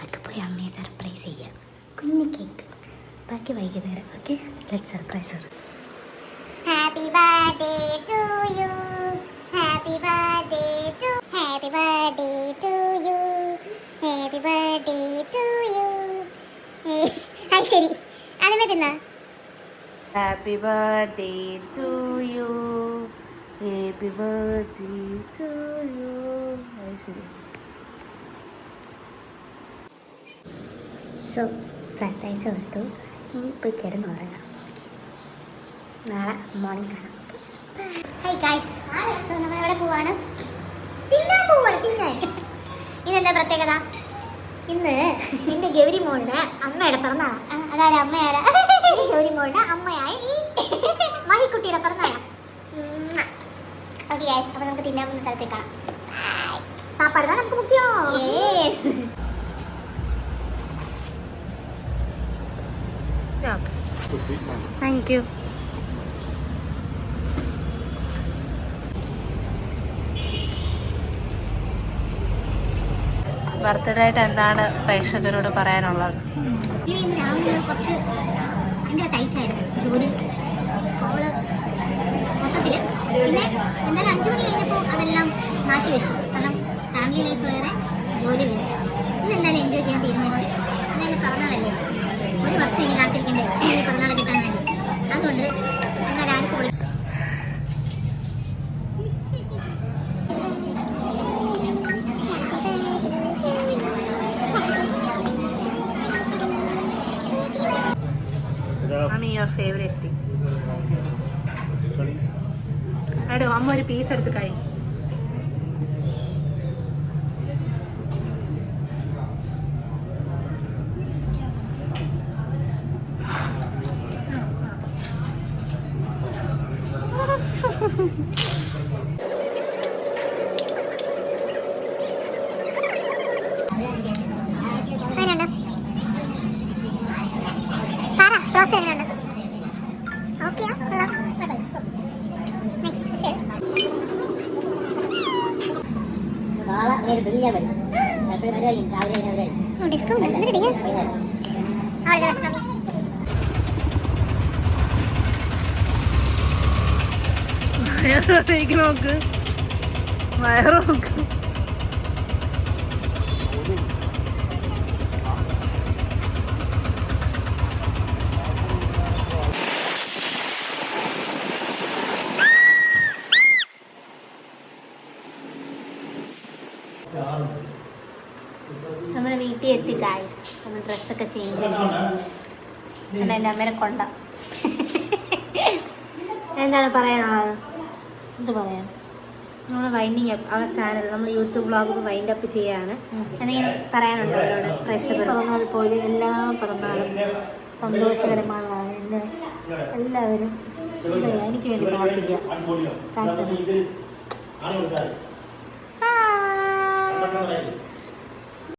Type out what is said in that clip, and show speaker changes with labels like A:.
A: നമുക്ക് പോയി അമ്മയെ സർപ്രൈസ് ചെയ്യാം. കുഞ്ഞു കേക്ക്, ബാക്കി വൈകുന്നേരം. Okay, let's surprise her. Happy birthday to you, happy birthday to, happy birthday to you, happy birthday to you. ആ ശരി, ആദ്യമേ തിന്നാ.
B: Happy birthday to you, happy birthday to you. ശരി.
A: സോ ഫ്രൈഡ് റൈസ് കൊടുത്തു. ഇനി പോയി കിടന്നുറങ്ങാം. നാളെ മോർണിംഗ് കാണാം. ഹൈ ഗൈസ്, സോ നമ്മളെവിടെ പോവാണ്? തിന്നാൻ. ഇതെന്താ പ്രത്യേകത? ഇന്ന് നിന്റെ ഗൗരി മോളുടെ അമ്മയുടെ പിറന്നാളാ. അതായത് അമ്മയാരാ? ഗൗരി മോളുടെ അമ്മയായ ഈ മഹിക്കുട്ടിയുടെ പിറന്നാളാ. ഓക്കെ ഗൈസ്, അപ്പോൾ നമുക്ക് തിന്നാൻ പോകുന്ന സ്ഥലത്തേക്ക് കാണാം. സാപ്പാട് താ നമുക്ക് മുഖ്യം.
B: Thank you. ബർത്ത്ഡേ ആയിട്ട് എന്താണ് പ്രേക്ഷകരോട് പറയാനുള്ളത്?
A: രാവിലെ കുറച്ച് ഭയങ്കര ടൈറ്റായിരുന്നു ജോലി അവള് മൊത്തത്തിൽ. പിന്നെ എന്തായാലും 5 മണി കഴിഞ്ഞപ്പോൾ അതെല്ലാം മാറ്റി വെച്ചു. കാരണം ഫാമിലി ലൈഫ് വേറെ, ജോലി വേറെ. ഇന്ന് എന്തായാലും എൻജോയ് ചെയ്യാൻ തീരുമാനിച്ചു. എന്തായാലും പിറന്നാളല്ലേ, 1 വർഷം ഇനി കാത്തിരിക്കണ്ടേ ഈ പിറന്നാൾ കിട്ടാൻ വേണ്ടി. അതുകൊണ്ട് എന്തായാലും അടിച്ചു പൊളി.
B: Your favorite thing? എടോ, അമ്മ ഒരു പീസ് എടുത്ത് കഴി. നോക്ക്, വയറ് നോക്ക്.
A: നമ്മുടെ വീട്ടിൽ എത്തി ഗൈസ്. നമ്മൾ ഡ്രസ്സൊക്കെ ചേഞ്ച് ചെയ്തു. എൻ്റെ അമ്മേനെ കൊണ്ട. എന്താണ് പറയാനുള്ളത്? എന്ത് പറയാൻ? നമ്മൾ വൈൻഡിങ് അപ്പ് അവർ ചാനൽ, നമ്മൾ യൂട്യൂബ് വ്ളോഗ് വൈൻഡ് അപ്പ് ചെയ്യാണ്. എന്തെങ്കിലും പറയാനുണ്ടോ അവരോട്? പ്രേക്ഷകർ പറഞ്ഞതുപോലെ എല്ലാ പിറന്നാളും സന്തോഷകരമാണ്. എന്നെ എല്ലാവരും എനിക്ക് വേണ്ടി പ്രാർത്ഥിക്കുക. താങ്ക്സ്.